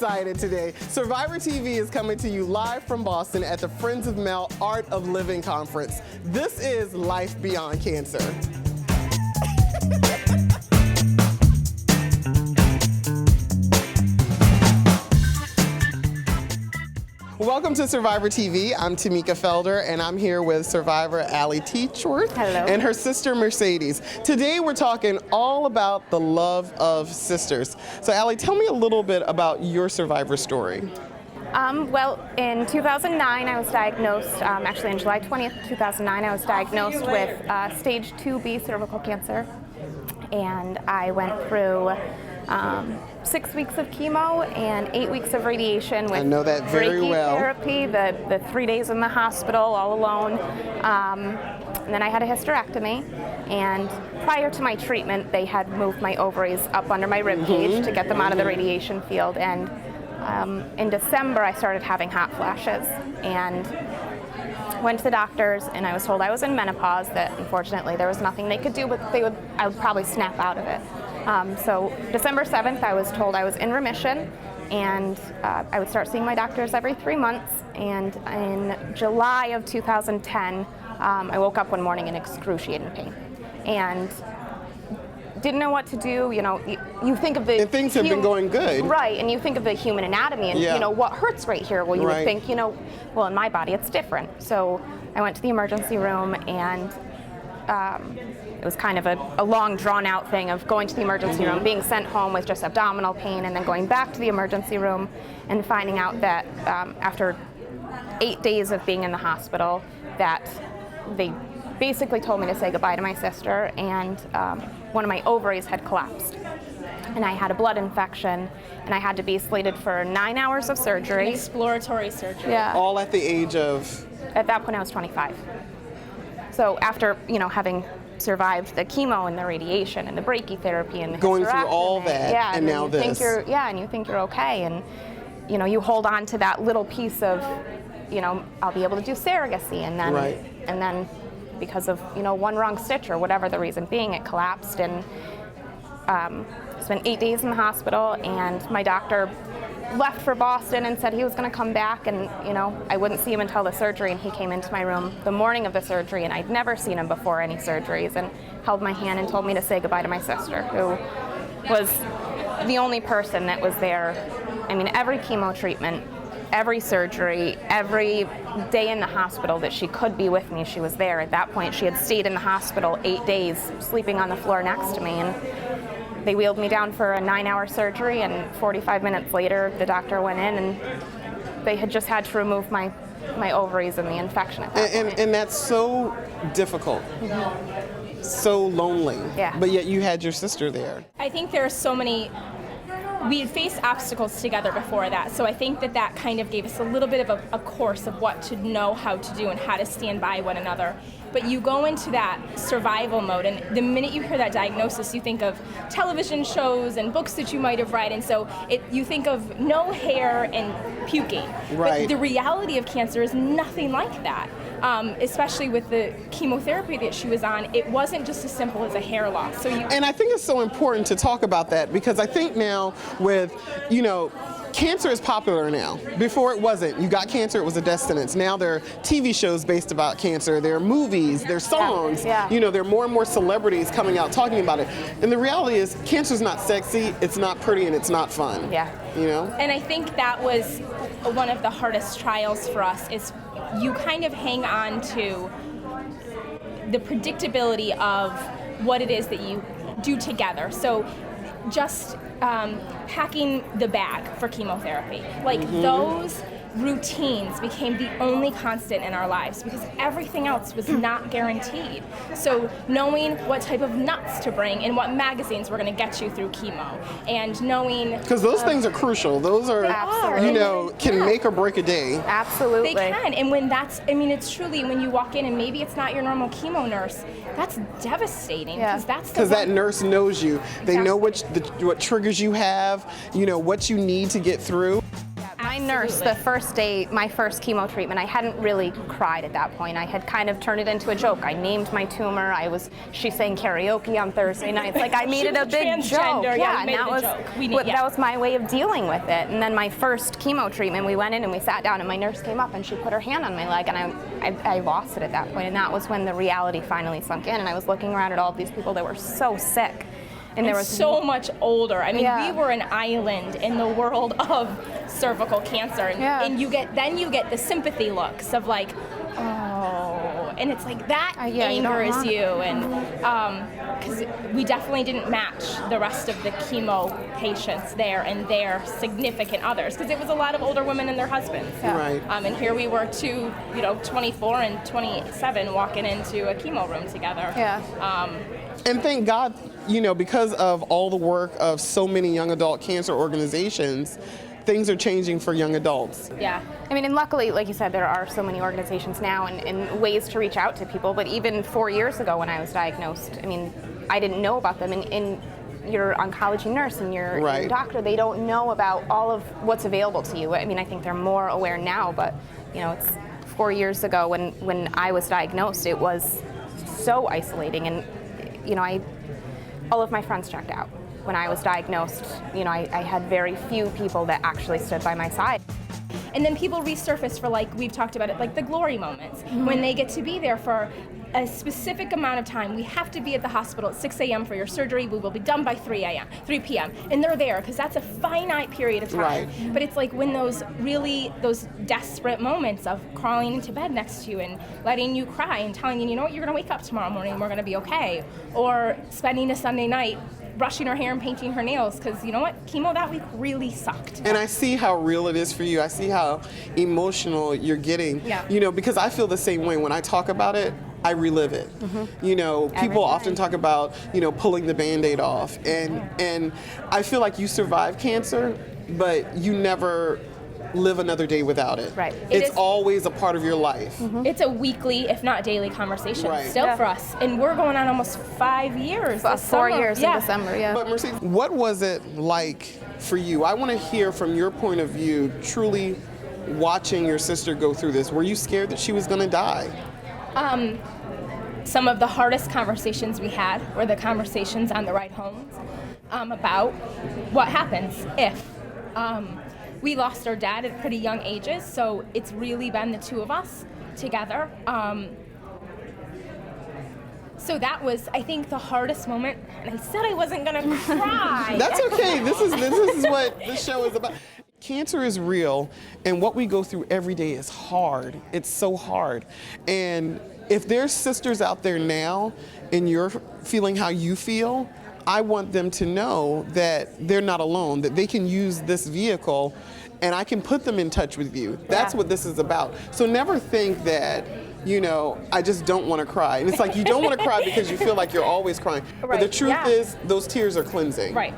excited today. Survivor TV is coming to you live from Boston at the Friends of Mel Art of Living Conference. This is Life Beyond Cancer. Welcome to Survivor TV. I'm Tamika Felder, and I'm here with Survivor Allie Teachworth and her sister Mercedes. Today we're talking all about the love of sisters. So Allie, tell me a little bit about your Survivor story. Well, in 2009 I was diagnosed, actually on July 20th, 2009, I was diagnosed with stage 2B cervical cancer. And I went through 6 weeks of chemo and 8 weeks of radiation with I know that very well. Therapy, the 3 days in the hospital all alone. And then I had a hysterectomy, and prior to my treatment they had moved my ovaries up under my rib cage to get them out of the radiation field. And in December I started having hot flashes and went to the doctors, and I was told I was in menopause, that unfortunately there was nothing they could do, but I would probably snap out of it. So December 7th I was told I was in remission, and I would start seeing my doctors every 3 months. And in July of 2010 I woke up one morning in excruciating pain and didn't know what to do. You know, you think of the... And things have been going good. Right, and you think of the human anatomy and, you know, what hurts right here? Well, you would think, you know, well, in my body it's different. So I went to the emergency room, and it was kind of a long, drawn-out thing of going to the emergency room, being sent home with just abdominal pain, and then going back to the emergency room and finding out that after 8 days of being in the hospital, that they basically told me to say goodbye to my sister, and one of my ovaries had collapsed. And I had a blood infection, and I had to be slated for 9 hours of surgery. An exploratory surgery. Yeah. All at the age of? At that point I was 25. So after, you know, having survived the chemo and the radiation and the brachytherapy and the going through all that, yeah, and now this. And you think you're okay, and you know, you hold on to that little piece of, you know, I'll be able to do surrogacy, and then and then because of, you know, one wrong stitch or whatever the reason being, it collapsed. And spent 8 days in the hospital, and my doctor left for Boston and said he was going to come back, and you know, I wouldn't see him until the surgery. And he came into my room the morning of the surgery, and I'd never seen him before any surgeries, and held my hand and told me to say goodbye to my sister, who was the only person that was there. I mean, every chemo treatment, every surgery, every day in the hospital that she could be with me, she was there. At that point she had stayed in the hospital 8 days, sleeping on the floor next to me, and they wheeled me down for a 9-hour surgery, and 45 minutes later the doctor went in, and they had just had to remove my ovaries and the infection at that point. And that's so difficult. So lonely. Yeah. But yet you had your sister there. I think there are so many, we had faced obstacles together before that, so I think that kind of gave us a little bit of a course of what to know how to do and how to stand by one another. But you go into that survival mode, and the minute you hear that diagnosis, you think of television shows and books that you might have read, and so you think of no hair and puking. Right. But the reality of cancer is nothing like that. Especially with the chemotherapy that she was on, it wasn't just as simple as a hair loss. So and I think it's so important to talk about that, because I think now with, you know, cancer is popular now. Before it wasn't. You got cancer, it was a death sentence. Now there are TV shows based about cancer, there are movies, there are songs. You know, there are more and more celebrities coming out talking about it. And the reality is, cancer's not sexy, it's not pretty, and it's not fun. Yeah. You know? And I think that was one of the hardest trials for us, is you kind of hang on to the predictability of what it is that you do together. So just packing the bag for chemotherapy, like those routines became the only constant in our lives, because everything else was not guaranteed. So knowing what type of nuts to bring and what magazines were going to get you through chemo, and knowing... Because those things are crucial. Those are, you know, can make or break a day. Absolutely. They can. And when that's, I mean, it's truly, when you walk in and maybe it's not your normal chemo nurse, that's devastating. Because that nurse knows you. They know what triggers you have, you know, what you need to get through. My nurse nurse, the first day, my first chemo treatment, I hadn't really cried at that point. I had kind of turned it into a joke. I named my tumor. She sang karaoke on Thursday nights. Like, I made it a big joke. Yeah, and that was my way of dealing with it. And then my first chemo treatment, we went in and we sat down, and my nurse came up and she put her hand on my leg, and I lost it at that point. And that was when the reality finally sunk in, and I was looking around at all of these people that were so sick. And there was so much older. I mean, we were an island in the world of cervical cancer, and you get the sympathy looks of like, oh, and it's like that angers you, and because we definitely didn't match the rest of the chemo patients there and their significant others, because it was a lot of older women and their husbands. Right. And here we were, 24 and 27, walking into a chemo room together. And thank God, because of all the work of so many young adult cancer organizations, things are changing for young adults. Yeah. I mean, and luckily, like you said, there are so many organizations now and ways to reach out to people. But even 4 years ago when I was diagnosed, I mean, I didn't know about them. And your oncology nurse and your doctor, they don't know about all of what's available to you. I mean, I think they're more aware now, but, it's 4 years ago when I was diagnosed, it was so isolating. And all of my friends checked out. When I was diagnosed, I had very few people that actually stood by my side. And then people resurface for, like we've talked about it, like the glory moments, when they get to be there for a specific amount of time. We have to be at the hospital at 6 a.m. for your surgery. We will be done by 3 p.m. And they're there because that's a finite period of time. Right. But it's like when those desperate moments of crawling into bed next to you and letting you cry and telling you, what, you're going to wake up tomorrow morning and we're going to be okay. Or spending a Sunday night brushing her hair and painting her nails, because you know what? Chemo that week really sucked. And I see how real it is for you. I see how emotional you're getting. Yeah. Because I feel the same way. When I talk about it, I relive it. People often talk about, pulling the Band-Aid off. And I feel like you survived cancer, but you never live another day without it. Right. It's always a part of your life. It's a weekly, if not daily, conversation still for us. And we're going on almost 5 years. 4 years in December, But Mercedes, what was it like for you? I want to hear from your point of view, truly watching your sister go through this. Were you scared that she was going to die? Some of the hardest conversations we had were the conversations on the ride home about what happens if. We lost our dad at pretty young ages, so it's really been the two of us together. So that was, I think, the hardest moment. And I said I wasn't gonna cry. That's okay. This is what this show is about. Cancer is real, and what we go through every day is hard. It's so hard. And if there's sisters out there now and you're feeling how you feel, I want them to know that they're not alone, that they can use this vehicle and I can put them in touch with you. That's what this is about. So never think that, I just don't want to cry. And it's like you don't want to cry because you feel like you're always crying. But the truth is, those tears are cleansing. Right.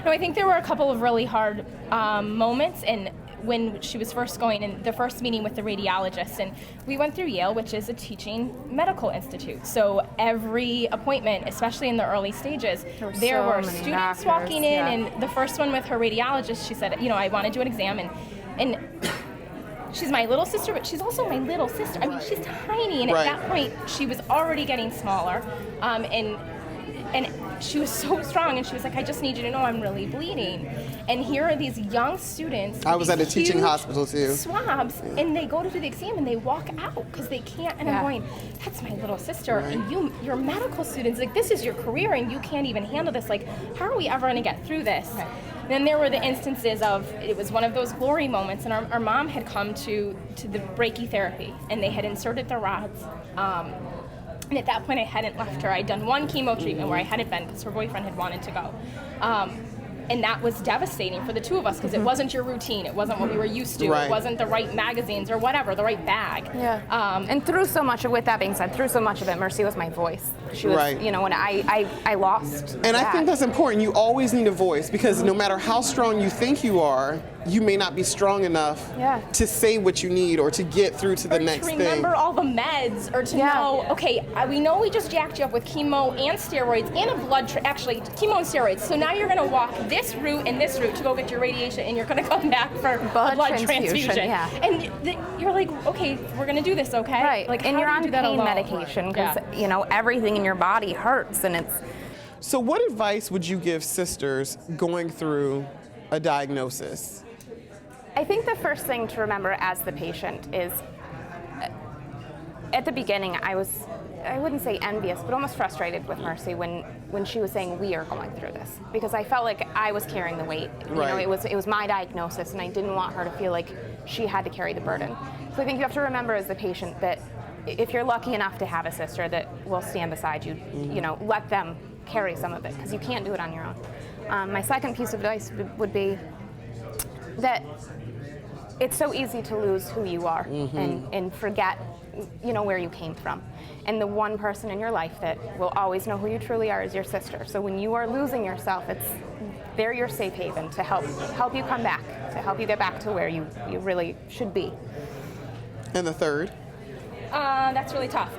No, I think there were a couple of really hard moments, and when she was first going in the first meeting with the radiologist, and we went through Yale, which is a teaching medical institute. So every appointment, especially in the early stages, there were students walking in, and the first one with her radiologist, she said, I want to do an exam, and she's my little sister, but she's also my little sister. I mean, she's tiny, and at that point, she was already getting smaller, and she was so strong, and she was like, I just need you to know I'm really bleeding. And here are these young students. I was at a teaching hospital too. Swabs, and they go to do the exam and they walk out because they can't. And I'm going, that's my little sister, and you're medical students. Like, this is your career, and you can't even handle this. Like, how are we ever going to get through this? Right. Then there were the instances of, it was one of those glory moments, and our mom had come to the brachytherapy, and they had inserted the rods. And at that point, I hadn't left her. I'd done one chemo treatment where I hadn't been because her boyfriend had wanted to go. And that was devastating for the two of us because it wasn't your routine. It wasn't what we were used to. It wasn't the right magazines or whatever, the right bag. And through so much of, with that being said, through so much of it, Mercy was my voice. She was, when I lost. And I think that's important. You always need a voice, because no matter how strong you think you are, you may not be strong enough to say what you need or to get through to the next thing. To remember all the meds, or to know, okay, we know we just jacked you up with chemo and steroids and a blood, actually chemo and steroids. So now you're going to walk this route and this route to go get your radiation, and you're going to come back for Blood a blood transfusion, transfusion. yeah. And you're like, okay, we're going to do this, okay? Right. Like, and how you're do you on do that pain alone? medication because Yeah. you know everything in your body hurts, and it's. So what advice would you give sisters going through a diagnosis? I think the first thing to remember as the patient is, at the beginning, I wouldn't say envious, but almost frustrated with Mercy when she was saying we are going through this, because I felt like I was carrying the weight. You know, Right. it was my diagnosis, and I didn't want her to feel like she had to carry the burden. So I think you have to remember as the patient that if you're lucky enough to have a sister that will stand beside you, you know, let them carry some of it, because you can't do it on your own. My second piece of advice would be that it's so easy to lose who you are and forget, you know, where you came from. And the one person in your life that will always know who you truly are is your sister. So when you are losing yourself, they're your safe haven to help you come back, to help you get back to where you really should be. And the third? That's really tough.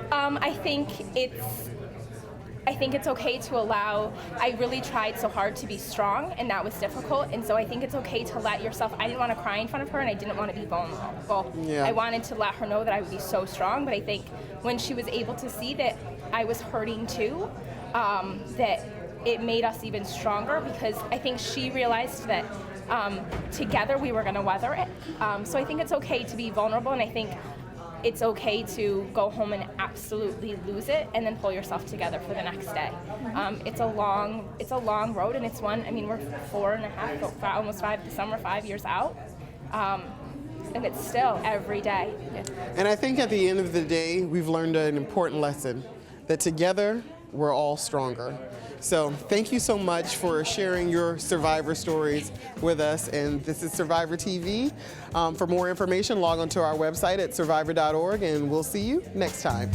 I think it's okay to allow. I really tried so hard to be strong, and that was difficult. And so I think it's okay to let yourself. I didn't want to cry in front of her, and I didn't want to be vulnerable. Yeah. I wanted to let her know that I would be so strong. But I think when she was able to see that I was hurting too, that it made us even stronger, because I think she realized that together we were going to weather it. So I think it's okay to be vulnerable, and I think it's okay to go home and absolutely lose it and then pull yourself together for the next day. It's a long road, and it's one, I mean, we're 4.5, almost 5 this summer, 5 years out. And it's still every day. And I think at the end of the day, we've learned an important lesson, that together we're all stronger. So thank you so much for sharing your survivor stories with us. And this is Survivor TV. For more information, log on to our website at survivor.org, and we'll see you next time.